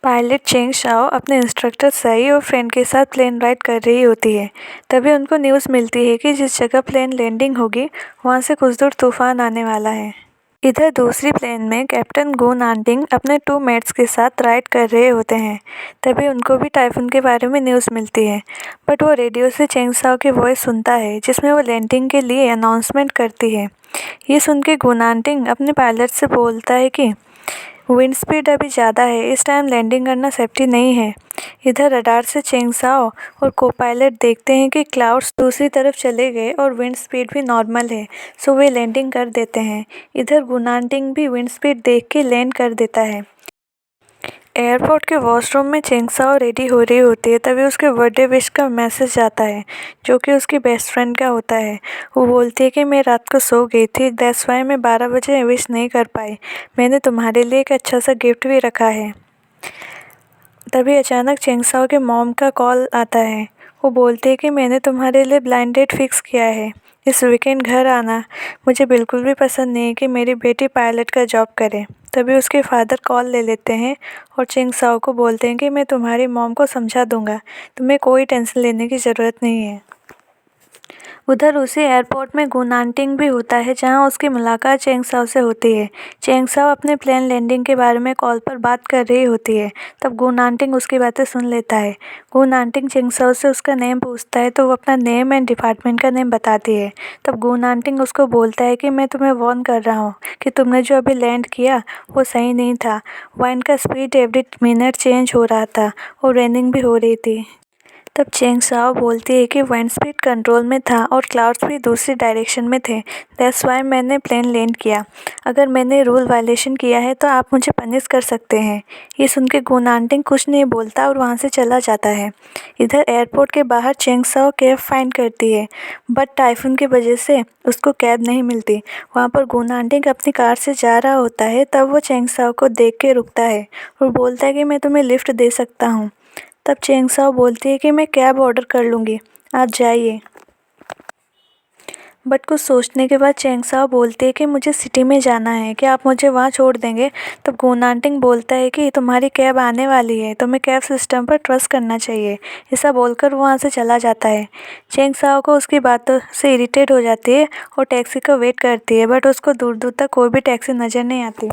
Pilot Cheng Shao अपने instructor सई और friend के साथ प्लेन राइड कर रही होती है। तभी उनको न्यूज़ मिलती है कि जिस जगह प्लेन लैंडिंग होगी वहाँ से कुछ दूर तूफान आने वाला है। इधर दूसरी प्लेन में कैप्टन गो नानटिंग अपने 2 मेट्स के साथ राइड कर रहे होते हैं। तभी उनको भी टाइफून के बारे में न्यूज़ मिलती है, बट वो रेडियो से चेंग शाओ की वॉइस सुनता है जिसमें वो लैंडिंग के लिए अनाउंसमेंट करती है। ये सुन के गो नानटिंग अपने पायलट से बोलता है कि विंड स्पीड अभी ज़्यादा है, इस टाइम लैंडिंग करना सेफ्टी नहीं है। इधर रडार से चेंग शाओ और को पायलट देखते हैं कि क्लाउड्स दूसरी तरफ चले गए और विंड स्पीड भी नॉर्मल है, सो वे लैंडिंग कर देते हैं। इधर गुनानटिंग भी विंड स्पीड देख के लैंड कर देता है। एयरपोर्ट के वॉशरूम में चेंग शाओ रेडी हो रही होती है, तभी उसके बर्थडे विश का मैसेज आता है जो कि उसकी बेस्ट फ्रेंड का होता है। वो बोलती है कि मैं रात को सो गई थी, दैट्स वाई मैं 12 बजे विश नहीं कर पाई। मैंने तुम्हारे लिए एक अच्छा सा गिफ्ट भी रखा है। तभी अचानक चेंग शाओ के मॉम का कॉल आता है। वो बोलती है कि मैंने तुम्हारे लिए ब्लाइंड डेट फिक्स किया है, इस वीकेंड घर आना। मुझे बिल्कुल भी पसंद नहीं है कि मेरी बेटी पायलट का जॉब करे। तभी उसके फादर कॉल ले लेते हैं और चेंग शाओ को बोलते हैं कि मैं तुम्हारी मॉम को समझा दूंगा, तुम्हें कोई टेंशन लेने की ज़रूरत नहीं है। उधर उसी एयरपोर्ट में गुनानटिंग भी होता है जहां उसकी मुलाकात चेंग शाओ से होती है। चेंग शाओ अपने प्लेन लैंडिंग के बारे में कॉल पर बात कर रही होती है, तब गुनानटिंग उसकी बातें सुन लेता है। गुनानटिंग चेंग शाओ से उसका नेम पूछता है तो वो अपना नेम एंड डिपार्टमेंट का नेम बताती है। तब गुनानटिंग उसको बोलता है कि मैं तुम्हें वार्न कर रहा हूँ कि तुमने जो अभी लैंड किया वो सही नहीं था। वाइंड का स्पीड एवरी मिनट चेंज हो रहा था और रेनिंग भी हो रही थी। तब चेंग शाओ बोलती है कि विंड स्पीड कंट्रोल में था और क्लाउड्स भी दूसरी डायरेक्शन में थे, दैट्स वाई मैंने प्लेन लैंड किया। अगर मैंने रूल वायलेशन किया है तो आप मुझे पनिश कर सकते हैं। ये सुन के गुनानटिंग कुछ नहीं बोलता और वहाँ से चला जाता है। इधर एयरपोर्ट के बाहर चेंग शाओ कैब फाइंड करती है, बट टाइफून की वजह से उसको कैब नहीं मिलती। वहाँ पर गुनानटिंग अपनी कार से जा रहा होता है, तब वो चेंग शाओ को देख के रुकता है और बोलता है कि मैं तुम्हें लिफ्ट दे सकता हूँ। तब चेंग शाओ बोलती है कि मैं कैब ऑर्डर कर लूँगी, आप जाइए। बट कुछ सोचने के बाद चेंग शाओ बोलती है कि मुझे सिटी में जाना है, क्या आप मुझे वहाँ छोड़ देंगे। तब गुनानटिंग बोलता है कि तुम्हारी कैब आने वाली है, तुम्हें कैब सिस्टम पर ट्रस्ट करना चाहिए। ऐसा बोलकर वो वहाँ से चला जाता है। चेंग शाओ को उसकी बातों से इरिटेट हो जाती है और टैक्सी का वेट करती है, बट उसको दूर दूर तक कोई भी टैक्सी नज़र नहीं आती।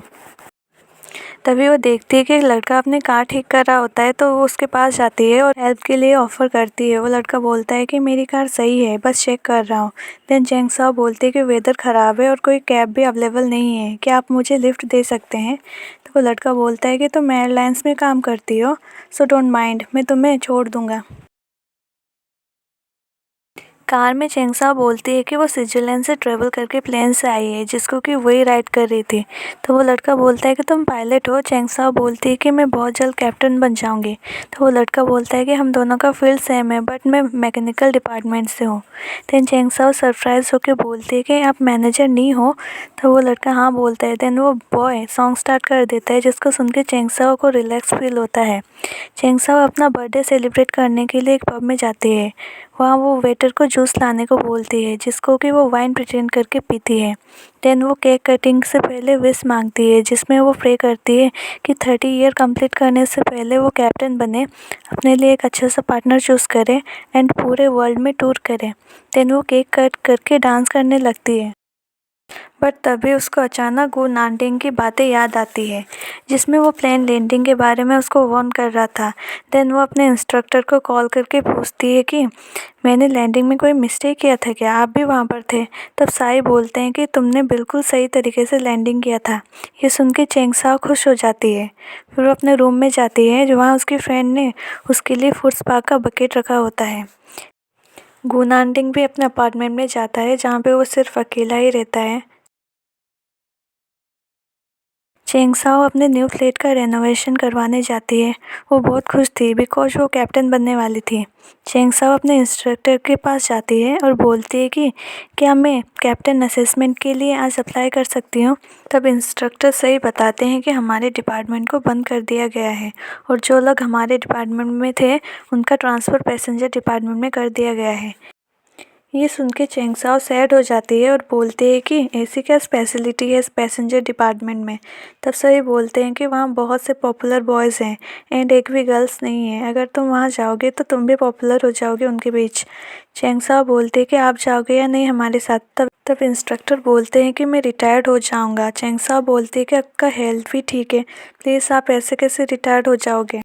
तभी वो देखती है कि एक लड़का अपनी कार ठीक कर रहा होता है, तो वो उसके पास जाती है और हेल्प के लिए ऑफ़र करती है। वो लड़का बोलता है कि मेरी कार सही है, बस चेक कर रहा हूँ। देन चेंग शाओ बोलती है कि वेदर ख़राब है और कोई कैब भी अवेलेबल नहीं है, क्या आप मुझे लिफ्ट दे सकते हैं। तो वो लड़का बोलता है कि तुम एयरलाइंस में काम करती हो, सो डोंट माइंड, मैं तुम्हें छोड़ दूँगा। कार में चेंग शाओ बोलती है कि वो स्विट्ज़रलैंड से ट्रैवल करके प्लेन से आई है जिसको कि वही राइड कर रही थी। तो वो लड़का बोलता है कि तुम पायलट हो। चेंग शाओ बोलती है कि मैं बहुत जल्द कैप्टन बन जाऊंगी। तो वो लड़का बोलता है कि हम दोनों का फील्ड सेम है, बट मैं मैकेनिकल डिपार्टमेंट से हूँ। देन चेंग शाओ सरप्राइज होकर बोलती है कि आप मैनेजर नहीं हो। तो वो लड़का हाँ बोलता है। देन वो बॉय सॉन्ग स्टार्ट कर देता है जिसको सुन के चेंग शाओ को रिलैक्स फील होता है। चेंग शाओ अपना बर्थडे सेलिब्रेट करने के लिए एक पब में जाती है। वहाँ वो वेटर को जूस लाने को बोलती है जिसको कि वो वाइन प्रिटेंड करके पीती है। देन वो केक कटिंग से पहले विश मांगती है जिसमें वो प्रे करती है कि 30 ईयर कंप्लीट करने से पहले वो कैप्टन बने, अपने लिए एक अच्छा सा पार्टनर चूज़ करे एंड पूरे वर्ल्ड में टूर करे। देन वो केक कट करके डांस करने लगती है। बट तभी उसको अचानक गुनानटिंग की बातें याद आती है जिसमें वो प्लेन लैंडिंग के बारे में उसको वार्न कर रहा था। देन वो अपने इंस्ट्रक्टर को कॉल करके पूछती है कि मैंने लैंडिंग में कोई मिस्टेक किया था क्या, आप भी वहाँ पर थे। तब साई बोलते हैं कि तुमने बिल्कुल सही तरीके से लैंडिंग किया था। ये सुन के चेंग शाओ खुश हो जाती है। फिर वो अपने रूम में जाती है जहाँ उसकी फ्रेंड ने उसके लिए फूड स्पा का बकेट रखा होता है। गुनानटिंग भी अपने अपार्टमेंट में जाता है जहाँ पे वो सिर्फ अकेला ही रहता है। चेंग शाओ अपने न्यू फ्लैट का रेनोवेशन करवाने जाती है। वो बहुत खुश थी बिकॉज वो कैप्टन बनने वाली थी। चेंग शाओ अपने इंस्ट्रक्टर के पास जाती है और बोलती है कि क्या मैं कैप्टन असेसमेंट के लिए आज अप्लाई कर सकती हूँ। तब इंस्ट्रक्टर सही बताते हैं कि हमारे डिपार्टमेंट को बंद कर दिया गया है और जो लोग हमारे डिपार्टमेंट में थे उनका ट्रांसफ़र पैसेंजर डिपार्टमेंट में कर दिया गया है। ये सुन के चेंगसाओ सैड हो जाती है और बोलते हैं कि ऐसी क्या स्पेशलिटी है इस पैसेंजर डिपार्टमेंट में। तब सभी बोलते हैं कि वहाँ बहुत से पॉपुलर बॉयज़ हैं एंड एक भी गर्ल्स नहीं है, अगर तुम वहाँ जाओगे तो तुम भी पॉपुलर हो जाओगे उनके बीच। चेंगसाओ बोलते हैं कि आप जाओगे या नहीं हमारे साथ। तब इंस्ट्रक्टर बोलते हैं कि मैं रिटायर्ड हो जाऊँगा। चेंगसाओ बोलती है कि आपका हेल्थ भी ठीक है, प्लीज़ आप ऐसे कैसे रिटायर्ड हो जाओगे।